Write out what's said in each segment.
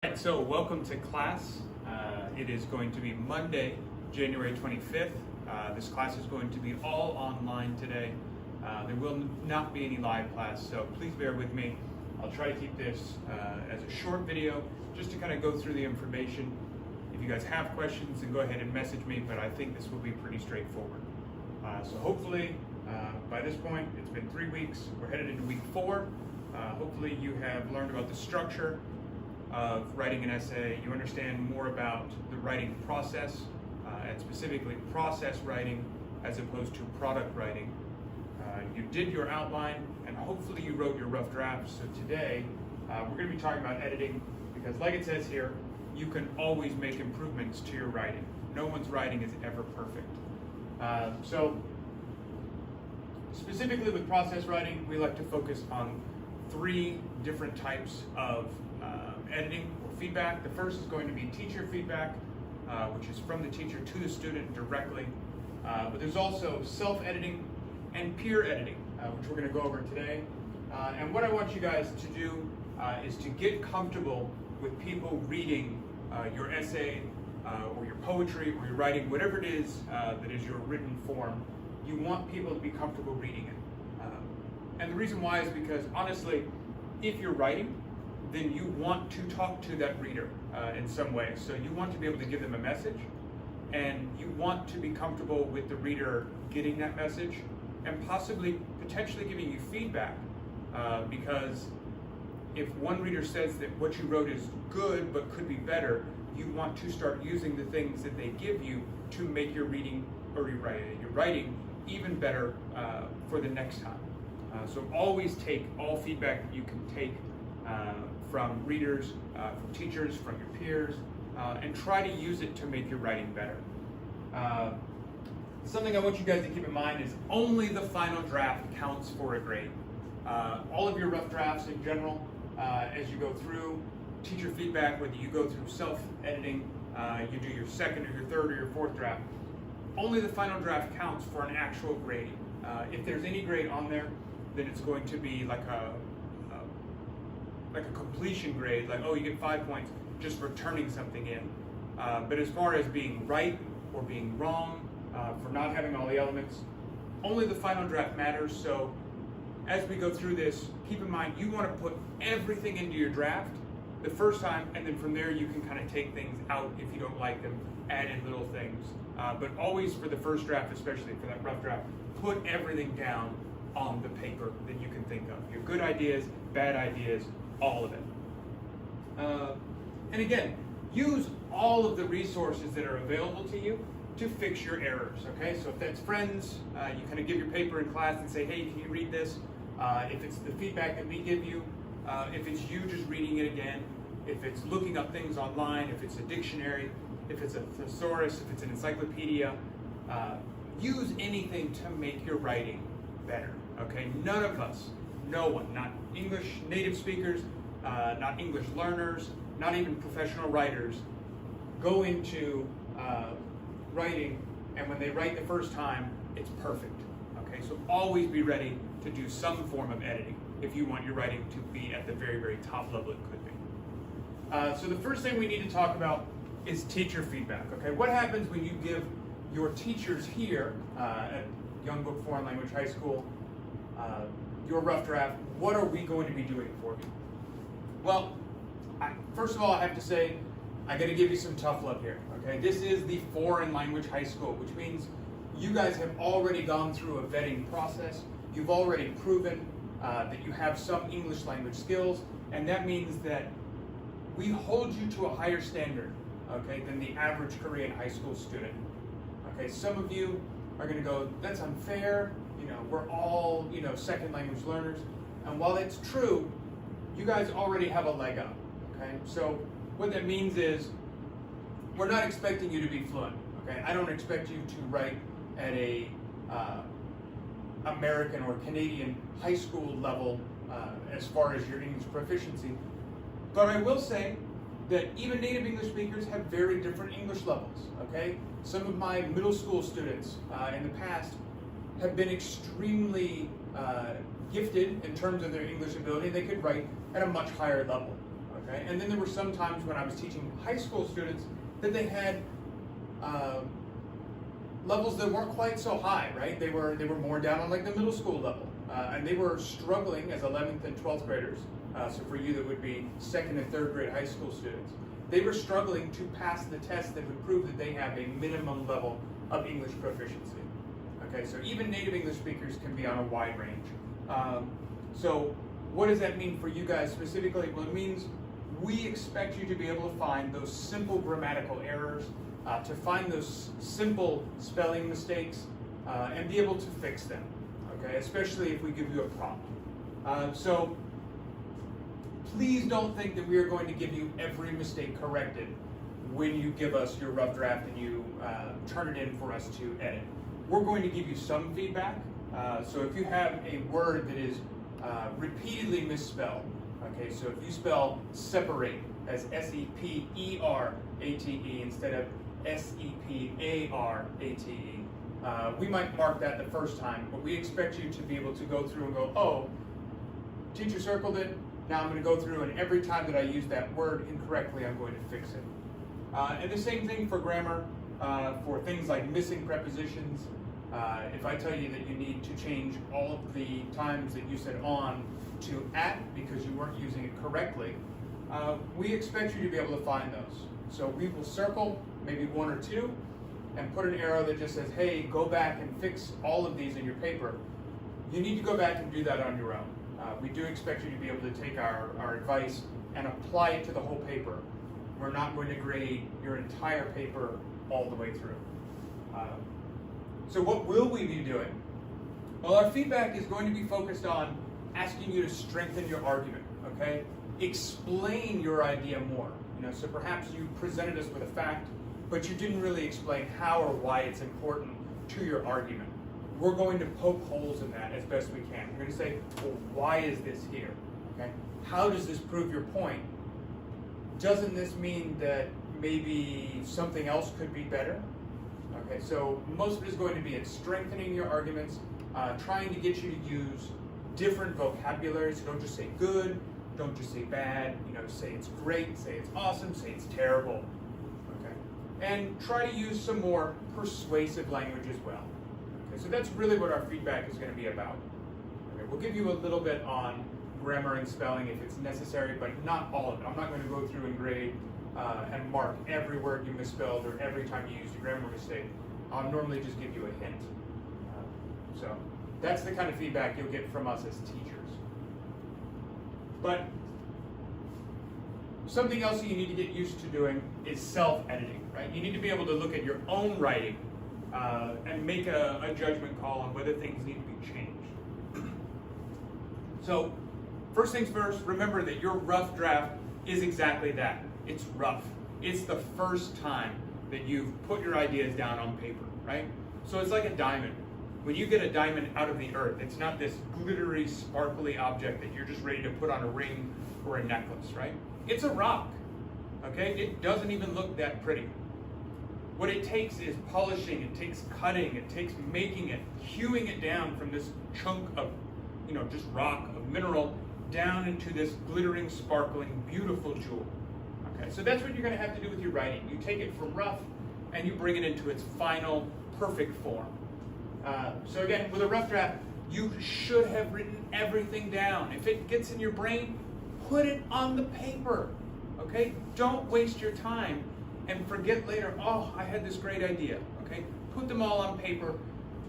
Right, so welcome to class. It is going to be Monday, January 25th. This class is going to be all online today. There will not be any live class, so please bear with me. I'll try to keep this as a short video, just to kind of go through the information. If you guys have questions, then go ahead and message me, but I think this will be pretty straightforward. So hopefully, by this point, it's been 3 weeks. We're headed into week 4. Hopefully you have learned about the structure of writing an essay. You understand more about the writing process, and specifically process writing as opposed to product writing. You did your outline, and hopefully you wrote your rough draft. So today, we're going to be talking about editing, because like it says here, you can always make improvements to your writing. No one's writing is ever perfect. So specifically with process writing, we like to focus on 3 different types of editing or feedback. The first is going to be teacher feedback, which is from the teacher to the student directly. But there's also self-editing and peer editing, which we're going to go over today. And what I want you guys to do is to get comfortable with people reading your essay or your poetry or your writing, whatever it is that is your written form. You want people to be comfortable reading it. And the reason why is because, honestly, if you're writing, then you want to talk to that reader in some way. So you want to be able to give them a message, and you want to be comfortable with the reader getting that message and potentially giving you feedback. Because if one reader says that what you wrote is good but could be better, you want to start using the things that they give you to make your reading or your writing even better for the next time. So always take all feedback that you can take from readers, from teachers, from your peers, and try to use it to make your writing better. Something I want you guys to keep in mind is only the final draft counts for a grade. All of your rough drafts in general, as you go through, teacher feedback, whether you go through self-editing, you do your second or your third or your fourth draft, only the final draft counts for an actual grade. If there's any grade on there, then it's going to be like a completion grade, like, oh, you get 5 points just for turning something in. But as far as being right or being wrong, for not having all the elements, only the final draft matters. So as we go through this, keep in mind you want to put everything into your draft the first time, and then from there you can kind of take things out if you don't like them, add in little things. But always for the first draft, especially for that rough draft, put everything down on the paper that you can think of. Your good ideas, bad ideas, all of it. And again, use all of the resources that are available to you to fix your errors, okay? So if that's friends, you kind of give your paper in class and say, hey, can you read this? If it's the feedback that we give you, if it's you just reading it again, if it's looking up things online, if it's a dictionary, if it's a thesaurus, if it's an encyclopedia, use anything to make your writing better, okay? None of us, no one, not English native speakers, not English learners, not even professional writers, go into writing, and when they write the first time, it's perfect, okay? So always be ready to do some form of editing if you want your writing to be at the very, very top level it could be. So the first thing we need to talk about is teacher feedback, okay? What happens when you give your teachers here at Young Book Foreign Language High School your rough draft? What are we going to be doing for you? Well, first of all, I have to say, I got to give you some tough love here, okay? This is the foreign language high school, which means you guys have already gone through a vetting process. You've already proven that you have some English language skills, and that means that we hold you to a higher standard, okay, than the average Korean high school student. Okay, some of you are going to go, that's unfair, we're all, second language learners. And while it's true, you guys already have a leg up, okay? So what that means is we're not expecting you to be fluent, okay? I don't expect you to write at a American or Canadian high school level as far as your English proficiency. But I will say that even native English speakers have very different English levels, okay? Some of my middle school students in the past have been extremely gifted in terms of their English ability. They could write at a much higher level, Okay? And then there were some times when I was teaching high school students that they had levels that weren't quite so high, right? They were more down on like the middle school level, and they were struggling as 11th and 12th graders. So for you, that would be 2nd and 3rd grade high school students. They were struggling to pass the test that would prove that they have a minimum level of English proficiency. Okay, so even native English speakers can be on a wide range. So what does that mean for you guys specifically? Well, it means we expect you to be able to find those simple grammatical errors, to find those simple spelling mistakes, and be able to fix them, okay? Especially if we give you a prompt. So please don't think that we are going to give you every mistake corrected when you give us your rough draft and you turn it in for us to edit. We're going to give you some feedback. So if you have a word that is repeatedly misspelled, okay, so if you spell separate as S-E-P-E-R-A-T-E instead of S-E-P-A-R-A-T-E, we might mark that the first time, but we expect you to be able to go through and go, oh, teacher circled it, now I'm going to go through and every time that I use that word incorrectly, I'm going to fix it. And the same thing for grammar, for things like missing prepositions. If I tell you that you need to change all of the times that you said on to at because you weren't using it correctly, we expect you to be able to find those. So we will circle maybe 1 or 2 and put an arrow that just says, hey, go back and fix all of these in your paper. You need to go back and do that on your own. We do expect you to be able to take our advice and apply it to the whole paper. We're not going to grade your entire paper all the way through. So what will we be doing? Well, our feedback is going to be focused on asking you to strengthen your argument, okay? Explain your idea more. So perhaps you presented us with a fact, but you didn't really explain how or why it's important to your argument. We're going to poke holes in that as best we can. We're going to say, well, why is this here? Okay? How does this prove your point? Doesn't this mean that maybe something else could be better? Okay, so most of it is going to be at strengthening your arguments, trying to get you to use different vocabulary. So don't just say good, don't just say bad, say it's great, say it's awesome, say it's terrible. Okay? And try to use some more persuasive language as well. Okay, so that's really what our feedback is going to be about. Okay, we'll give you a little bit on grammar and spelling if it's necessary, but not all of it. I'm not going to go through and grade and mark every word you misspelled or every time you used a grammar mistake. I'll normally just give you a hint. So that's the kind of feedback you'll get from us as teachers. But something else that you need to get used to doing is self-editing, right? You need to be able to look at your own writing and make a judgment call on whether things need to be changed. So first things first, remember that your rough draft is exactly that. It's rough. It's the first time that you've put your ideas down on paper, right? So it's like a diamond. When you get a diamond out of the earth, it's not this glittery, sparkly object that you're just ready to put on a ring or a necklace, right? It's a rock, okay? It doesn't even look that pretty. What it takes is polishing, it takes cutting, it takes making it, hewing it down from this chunk of, just rock, of mineral, down into this glittering, sparkling, beautiful jewel. Okay, so that's what you're going to have to do with your writing. You take it from rough and you bring it into its final, perfect form. So again, with a rough draft, you should have written everything down. If it gets in your brain, put it on the paper. Okay? Don't waste your time and forget later, oh, I had this great idea. Okay? Put them all on paper.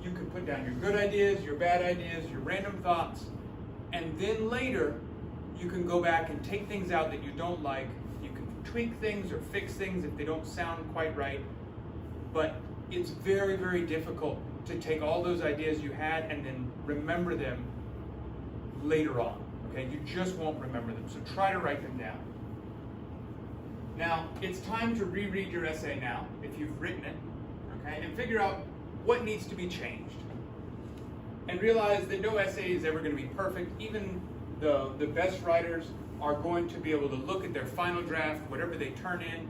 You can put down your good ideas, your bad ideas, your random thoughts, and then later you can go back and take things out that you don't like. You can tweak things or fix things if they don't sound quite right. But it's very, very difficult to take all those ideas you had and then remember them later on. Okay, you just won't remember them. So try to write them down. Now, it's time to reread your essay now, if you've written it, okay, and figure out what needs to be changed. And realize that no essay is ever going to be perfect. Even the best writers are going to be able to look at their final draft, whatever they turn in.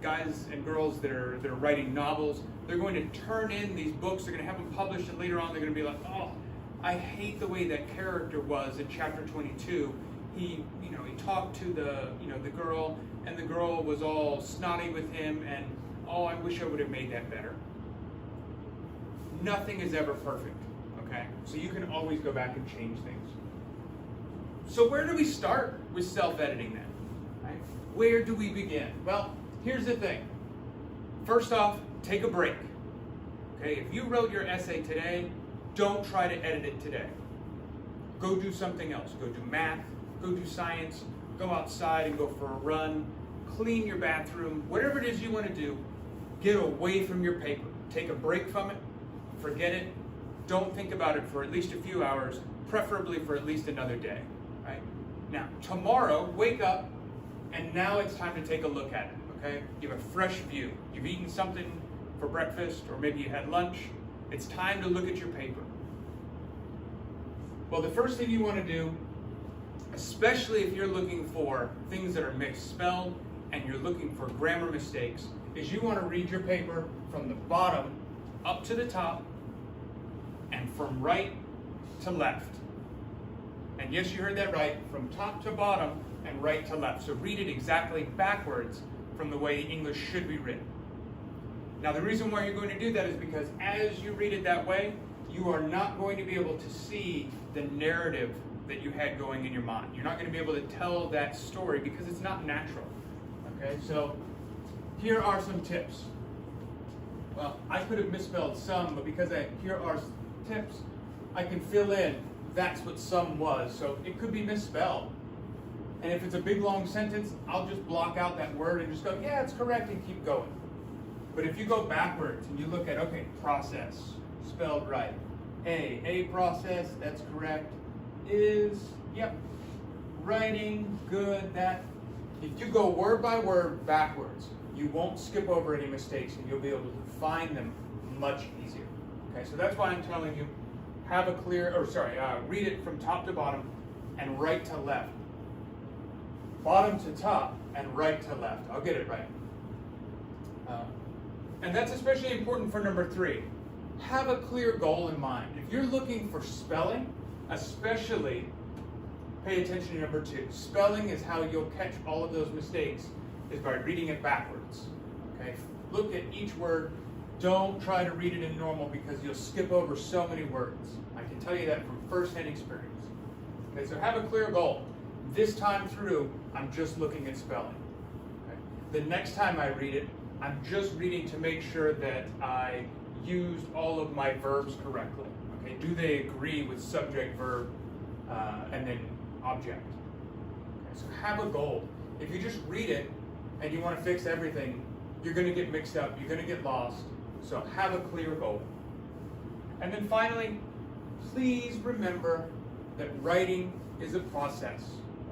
Guys and girls that are writing novels, they're going to turn in these books, they're going to have them published, and later on they're going to be like, oh, I hate the way that character was in chapter 22. he talked to the girl, and the girl was all snotty with him, and oh, I wish I would have made that better. Nothing is ever perfect, okay? So you can always go back and change things. So where do we start with self-editing then? Right? Where do we begin? Well, here's the thing. First off, take a break. Okay, if you wrote your essay today, don't try to edit it today. Go do something else. Go do math, go do science, go outside and go for a run, clean your bathroom, whatever it is you want to do, get away from your paper. Take a break from it, forget it, don't think about it for at least a few hours, preferably for at least another day. Right? Now, tomorrow, wake up, and now it's time to take a look at it. Okay? You have a fresh view. You've eaten something for breakfast, or maybe you had lunch. It's time to look at your paper. Well, the first thing you want to do, especially if you're looking for things that are misspelled and you're looking for grammar mistakes, is you want to read your paper from the bottom up to the top and from right to left. And yes, you heard that right, from top to bottom and right to left. So read it exactly backwards from the way English should be written. Now, the reason why you're going to do that is because as you read it that way, you are not going to be able to see the narrative that you had going in your mind. You're not going to be able to tell that story because it's not natural. Okay, so here are some tips. Well, I could have misspelled some, but because here are tips, I can fill in that's what some was. So it could be misspelled. And if it's a big long sentence, I'll just block out that word and just go, yeah, it's correct, and keep going. But if you go backwards and you look at, okay, process, spelled right. A process, that's correct. Is, yep. Writing, good, that. If you go word by word backwards, you won't skip over any mistakes and you'll be able to find them much easier. Okay, so that's why I'm telling you, read it from top to bottom and right to left. Bottom to top and right to left. I'll get it right. And that's especially important for number 3. Have a clear goal in mind. If you're looking for spelling, especially pay attention to number 2. Spelling is how you'll catch all of those mistakes, is by reading it backwards. Okay? Look at each word. Don't try to read it in normal because you'll skip over so many words. I can tell you that from first-hand experience. Okay, so have a clear goal. This time through, I'm just looking at spelling. Okay? The next time I read it, I'm just reading to make sure that I used all of my verbs correctly. Okay? Do they agree with subject, verb, and then object? Okay, so have a goal. If you just read it and you want to fix everything, you're going to get mixed up. You're going to get lost. So have a clear goal. And then finally, please remember that writing is a process.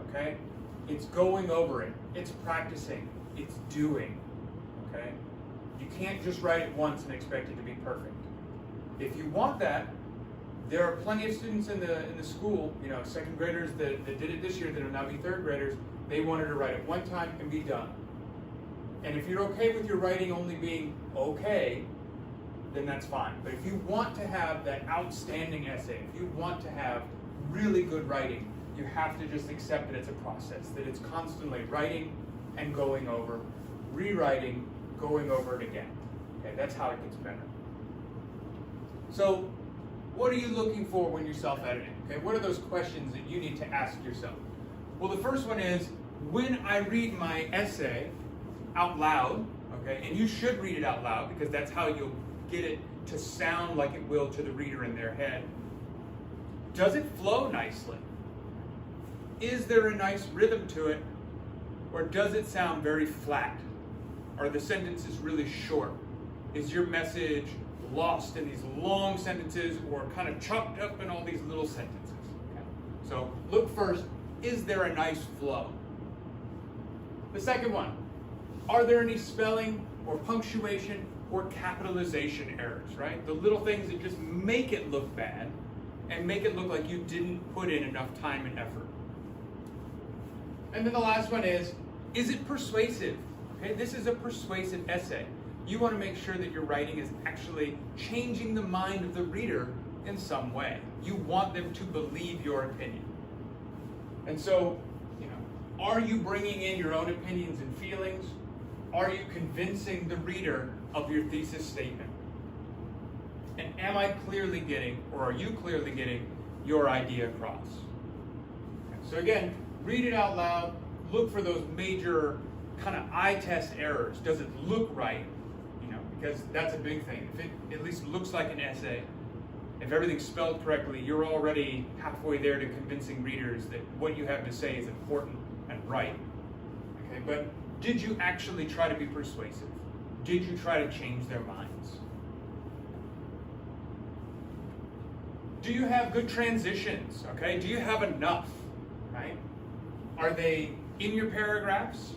Okay? It's going over it. It's practicing. It's doing. Okay? You can't just write it once and expect it to be perfect. If you want that, there are plenty of students in the school, second graders that did it this year that will now be third graders. They wanted to write it one time and be done. And if you're okay with your writing only being okay, then that's fine. But if you want to have that outstanding essay, if you want to have really good writing, you have to just accept that it's a process, that it's constantly writing and going over, rewriting, going over it again. Okay, that's how it gets better. So, what are you looking for when you're self-editing? Okay, what are those questions that you need to ask yourself? Well, the first one is, when I read my essay out loud, okay, and you should read it out loud because that's how you'll get it to sound like it will to the reader in their head. Does it flow nicely? Is there a nice rhythm to it? Or does it sound very flat? Are the sentences really short? Is your message lost in these long sentences or kind of chopped up in all these little sentences? Okay. So look first, is there a nice flow? The second one, are there any spelling or punctuation or capitalization errors, right? The little things that just make it look bad and make it look like you didn't put in enough time and effort. And then the last one is it persuasive? Okay, this is a persuasive essay. You want to make sure that your writing is actually changing the mind of the reader in some way. You want them to believe your opinion. And so Are you bringing in your own opinions and feelings? Are you convincing the reader of your thesis statement? And am I clearly getting, or are you clearly getting, your idea across? So again, read it out loud. Look for those major kind of eye test errors. Does it look right? Because that's a big thing. If it at least looks like an essay, if everything's spelled correctly, you're already halfway there to convincing readers that what you have to say is important and right. Okay, but did you actually try to be persuasive? Did you try to change their minds? Do you have good transitions? Okay, do you have enough? Right? Are they in your paragraphs?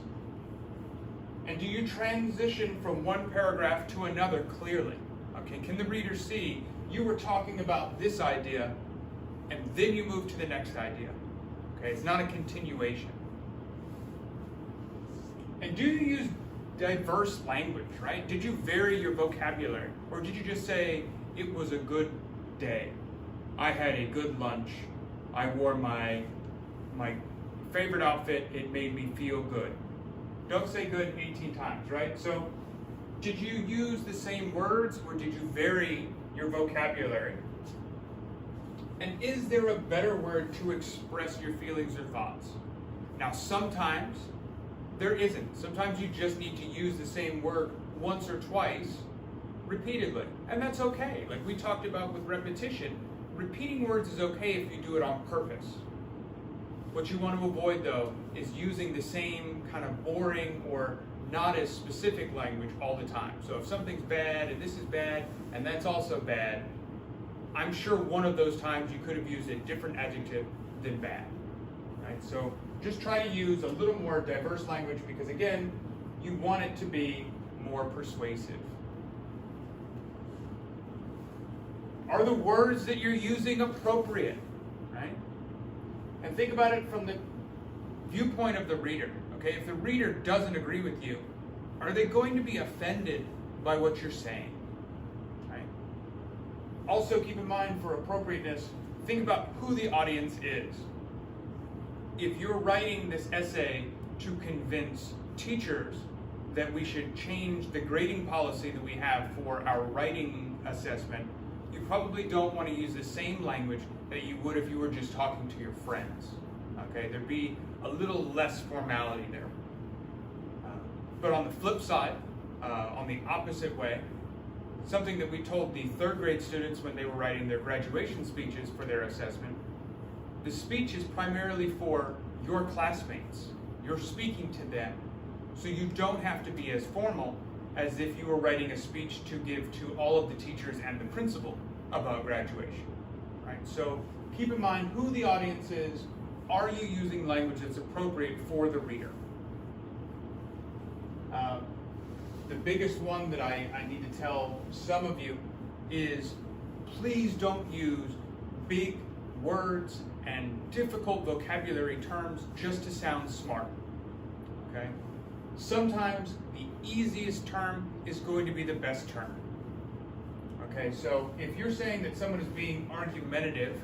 And do you transition from one paragraph to another clearly? Okay, can the reader see you were talking about this idea and then you move to the next idea? Okay, it's not a continuation. And do you use diverse language, right? Did you vary your vocabulary? Or did you just say, it was a good day, I had a good lunch, I wore my favorite outfit, it made me feel good? Don't say good 18 times, right? So, did you use the same words or did you vary your vocabulary? And is there a better word to express your feelings or thoughts? Now, sometimes there isn't. Sometimes you just need to use the same word once or twice repeatedly. And that's okay. Like we talked about with repetition, repeating words is okay if you do it on purpose. What you want to avoid, though, is using the same kind of boring or not as specific language all the time. So if something's bad and this is bad and that's also bad, I'm sure one of those times you could have used a different adjective than bad. Right? So just try to use a little more diverse language because, again, you want it to be more persuasive. Are the words that you're using appropriate? Right? And think about it from the viewpoint of the reader. Okay, if the reader doesn't agree with you, are they going to be offended by what you're saying? Right? Also, keep in mind for appropriateness, think about who the audience is. If you're writing this essay to convince teachers that we should change the grading policy that we have for our writing assessment, you probably don't want to use the same language that you would if you were just talking to your friends. Okay, there'd be a little less formality there. But on the flip side, on the opposite way, something that we told the third grade students when they were writing their graduation speeches for their assessment, the speech is primarily for your classmates. You're speaking to them, so you don't have to be as formal as if you were writing a speech to give to all of the teachers and the principal about graduation. Right? So keep in mind who the audience is. Are you using language that's appropriate for the reader? The biggest one that I need to tell some of you is please don't use big words and difficult vocabulary terms just to sound smart. Okay? Sometimes the easiest term is going to be the best term. Okay, so if you're saying that someone is being argumentative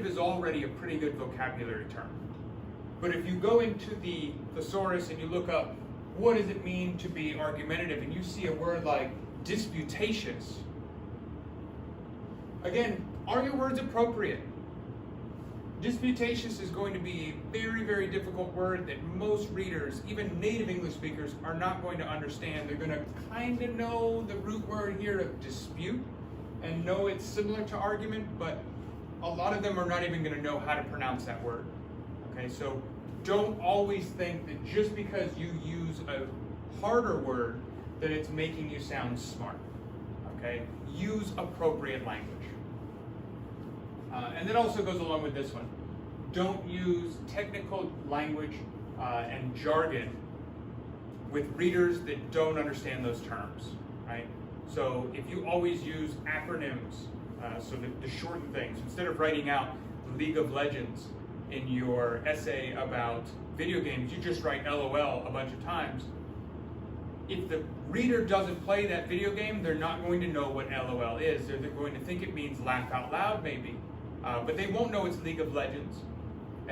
is already a pretty good vocabulary term. But if you go into the thesaurus and you look up what does it mean to be argumentative and you see a word like disputatious, again, are your words appropriate? Disputatious is going to be a very, very difficult word that most readers, even native English speakers, are not going to understand. They're going to kind of know the root word here of dispute and know it's similar to argument, but a lot of them are not even going to know how to pronounce that word. Okay, so don't always think that just because you use a harder word that it's making you sound smart. Okay, use appropriate language. And that also goes along with this one. Don't use technical language and jargon with readers that don't understand those terms, right? So if you always use acronyms, so the shortened things, instead of writing out League of Legends in your essay about video games, you just write LOL a bunch of times. If the reader doesn't play that video game, they're not going to know what LOL is. They're going to think it means laugh out loud, maybe. But they won't know it's League of Legends.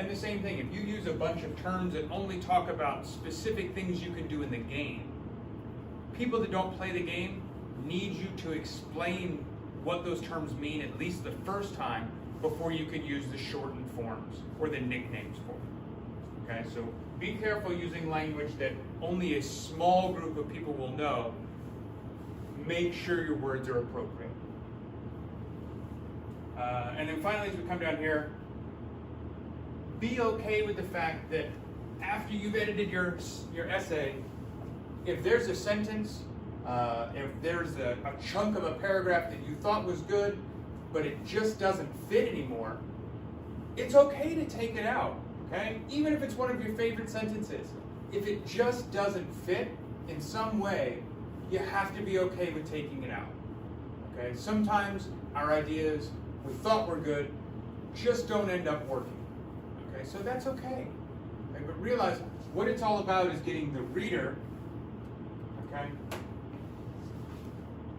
And the same thing, if you use a bunch of terms that only talk about specific things you can do in the game, people that don't play the game need you to explain what those terms mean at least the first time before you can use the shortened forms or the nicknames for them. Okay, so be careful using language that only a small group of people will know. Make sure your words are appropriate. And then finally, as we come down here, be okay with the fact that after you've edited your essay, if there's a sentence, if there's a chunk of a paragraph that you thought was good, but it just doesn't fit anymore, it's okay to take it out, okay? Even if it's one of your favorite sentences. If it just doesn't fit in some way, you have to be okay with taking it out, okay? Sometimes our ideas we thought were good just don't end up working. Okay, so that's okay. But realize what it's all about is getting the reader, okay,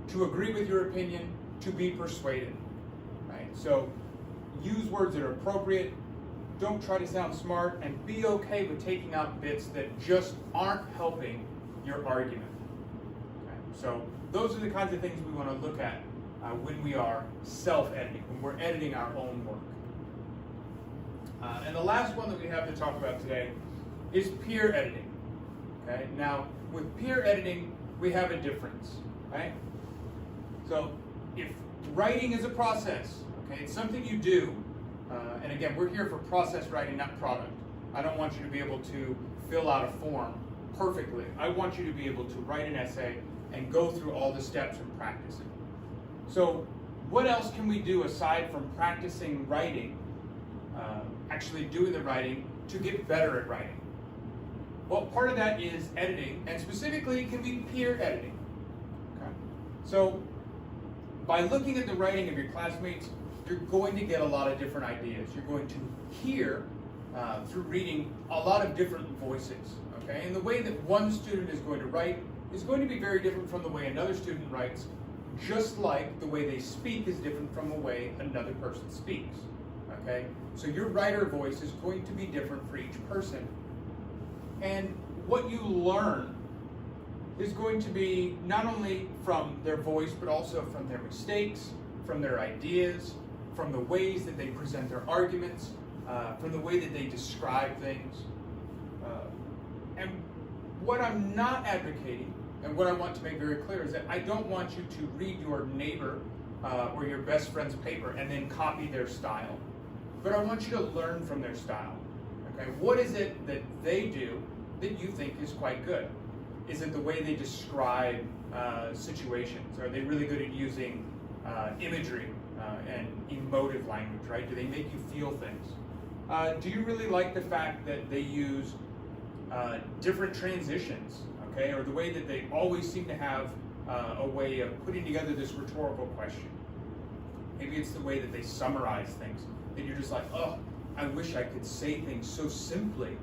to agree with your opinion, to be persuaded. Right? So use words that are appropriate, don't try to sound smart, and be okay with taking out bits that just aren't helping your argument. Okay? So those are the kinds of things we want to look at when we are self-editing, when we're editing our own work. And the last one that we have to talk about today is peer editing. Okay? Now, with peer editing, we have a difference. Right? So, if writing is a process, okay, it's something you do, and again, we're here for process writing, not product. I don't want you to be able to fill out a form perfectly. I want you to be able to write an essay and go through all the steps and practice it. So, what else can we do aside from practicing writing, actually doing the writing, to get better at writing? Well, part of that is editing, and specifically it can be peer editing. Okay? So, by looking at the writing of your classmates, you're going to get a lot of different ideas. You're going to hear, through reading, a lot of different voices. Okay? And the way that one student is going to write is going to be very different from the way another student writes, just like the way they speak is different from the way another person speaks. Okay? So your writer voice is going to be different for each person. And what you learn is going to be not only from their voice, but also from their mistakes, from their ideas, from the ways that they present their arguments, from the way that they describe things. And what I'm not advocating, and what I want to make very clear, is that I don't want you to read your neighbor or your best friend's paper and then copy their style. But I want you to learn from their style. Okay? What is it that they do that you think is quite good? Is it the way they describe situations? Are they really good at using imagery and emotive language, right? Do they make you feel things? Do you really like the fact that they use different transitions, okay? Or the way that they always seem to have a way of putting together this rhetorical question. Maybe it's the way that they summarize things, that you're just like, oh, I wish I could say things so simply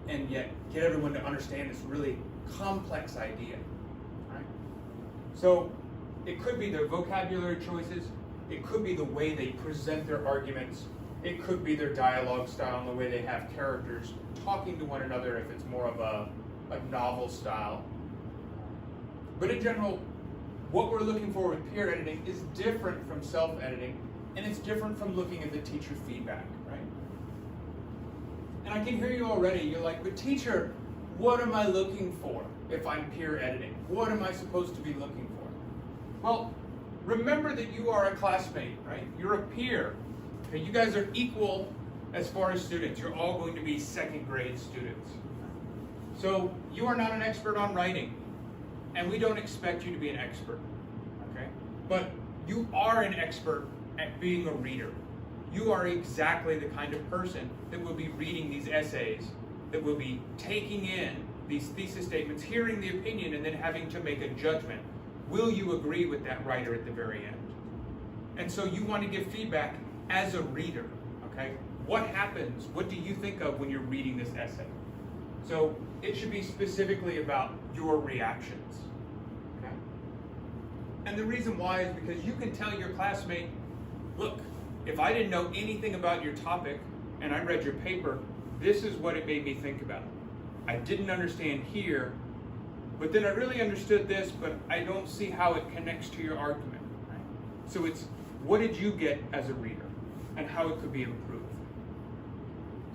and yet get everyone to understand this really complex idea. Right? So it could be their vocabulary choices, it could be the way they present their arguments, it could be their dialogue style and the way they have characters talking to one another if it's more of a novel style. But in general, what we're looking for with peer editing is different from self-editing, and it's different from looking at the teacher feedback, right? And I can hear you already, you're like, but teacher, what am I looking for if I'm peer editing? What am I supposed to be looking for? Well, remember that you are a classmate, right? You're a peer. Okay? You guys are equal as far as students. You're all going to be second grade students. So you are not an expert on writing, and we don't expect you to be an expert, okay? But you are an expert at being a reader. You are exactly the kind of person that will be reading these essays, that will be taking in these thesis statements, hearing the opinion, and then having to make a judgment. Will you agree with that writer at the very end? And so you want to give feedback as a reader, okay? What happens? What do you think of when you're reading this essay? So it should be specifically about your reactions, okay? And the reason why is because you can tell your classmate, look, if I didn't know anything about your topic, and I read your paper, this is what it made me think about. I didn't understand here, but then I really understood this, but I don't see how it connects to your argument. Right? So it's, what did you get as a reader, and how it could be improved.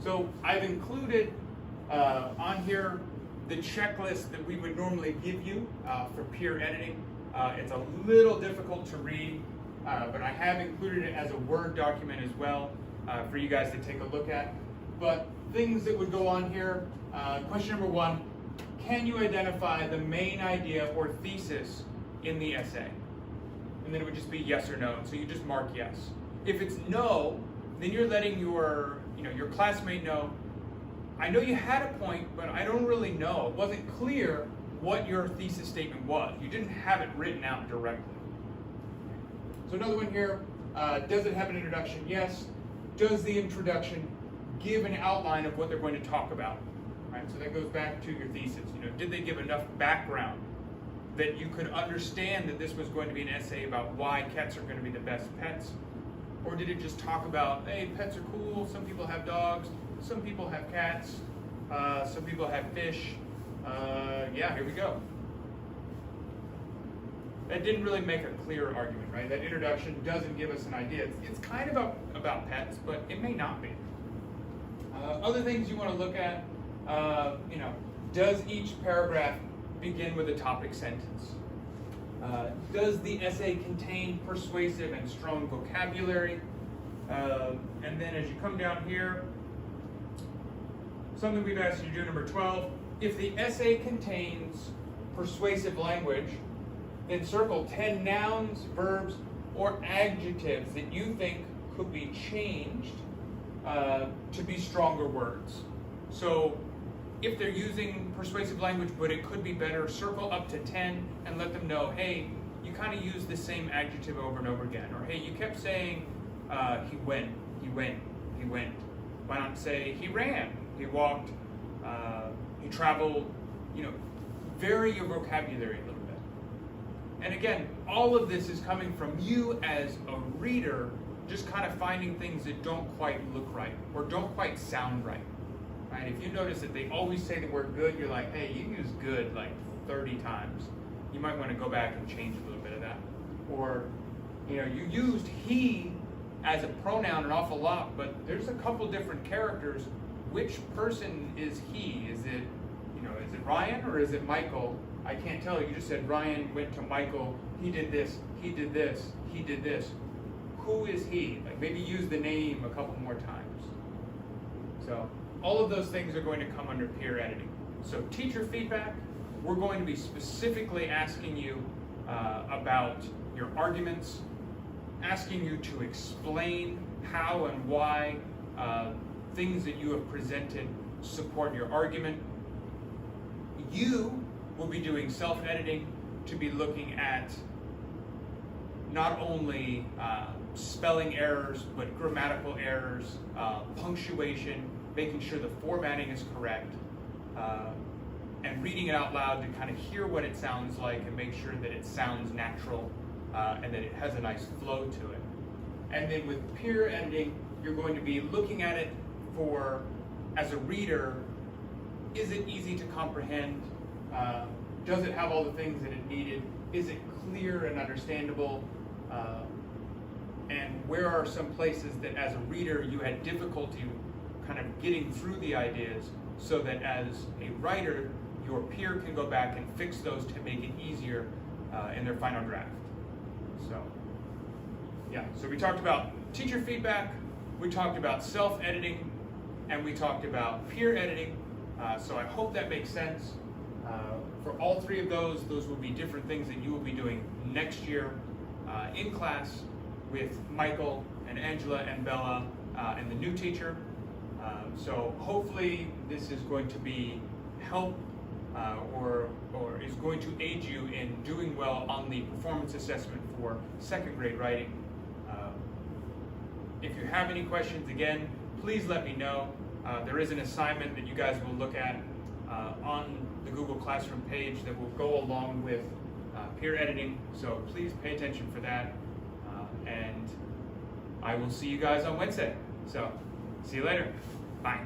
So I've included on here the checklist that we would normally give you for peer editing. It's a little difficult to read, but I have included it as a Word document as well for you guys to take a look at. But things that would go on here, question number 1, can you identify the main idea or thesis in the essay? And then it would just be yes or no, so you just mark yes. If it's no, then you're letting your classmate know, I know you had a point, but I don't really know. It wasn't clear what your thesis statement was. You didn't have it written out directly. So another one here, does it have an introduction? Yes. Does the introduction give an outline of what they're going to talk about? Right? So that goes back to your thesis. Did they give enough background that you could understand that this was going to be an essay about why cats are going to be the best pets? Or did it just talk about, hey, pets are cool, some people have dogs, some people have cats, some people have fish. Yeah, here we go. That didn't really make a clear argument, right? That introduction doesn't give us an idea. It's kind of about pets, but it may not be. Other things you want to look at, does each paragraph begin with a topic sentence? Does the essay contain persuasive and strong vocabulary? And then as you come down here, something we've asked you to do, number 12, if the essay contains persuasive language, then circle 10 nouns, verbs, or adjectives that you think could be changed to be stronger words. So if they're using persuasive language, but it could be better, circle up to 10 and let them know, hey, you kind of use the same adjective over and over again. Or hey, you kept saying, he went. Why not say, he ran, he walked, he traveled, vary your vocabulary a little bit. And again, all of this is coming from you as a reader, just kind of finding things that don't quite look right or don't quite sound right. Right? If you notice that they always say the word good, you're like, hey, you used good like 30 times. You might want to go back and change a little bit of that. Or, you used he as a pronoun an awful lot, but there's a couple different characters. Which person is he? Is it Ryan or is it Michael? I can't tell. You just said Ryan went to Michael, he did this, he did this, he did this. Who is he? Like maybe use the name a couple more times. So all of those things are going to come under peer editing. So teacher feedback, we're going to be specifically asking you about your arguments, asking you to explain how and why things that you have presented support your argument. You will be doing self-editing to be looking at not only spelling errors, but grammatical errors, punctuation, making sure the formatting is correct, and reading it out loud to kind of hear what it sounds like and make sure that it sounds natural and that it has a nice flow to it. And then with peer editing, you're going to be looking at it for, as a reader, is it easy to comprehend? Does it have all the things that it needed? Is it clear and understandable? And where are some places that as a reader you had difficulty kind of getting through the ideas so that as a writer, your peer can go back and fix those to make it easier in their final draft. So we talked about teacher feedback, we talked about self-editing, and we talked about peer editing. So I hope that makes sense. For all three of those will be different things that you will be doing next year in class with Michael and Angela and Bella and the new teacher. So hopefully this is going to be help or is going to aid you in doing well on the performance assessment for second grade writing. If you have any questions, again, please let me know. There is an assignment that you guys will look at on the Google Classroom page that will go along with peer editing, so please pay attention for that. And I will see you guys on Wednesday. So See you later. Bye.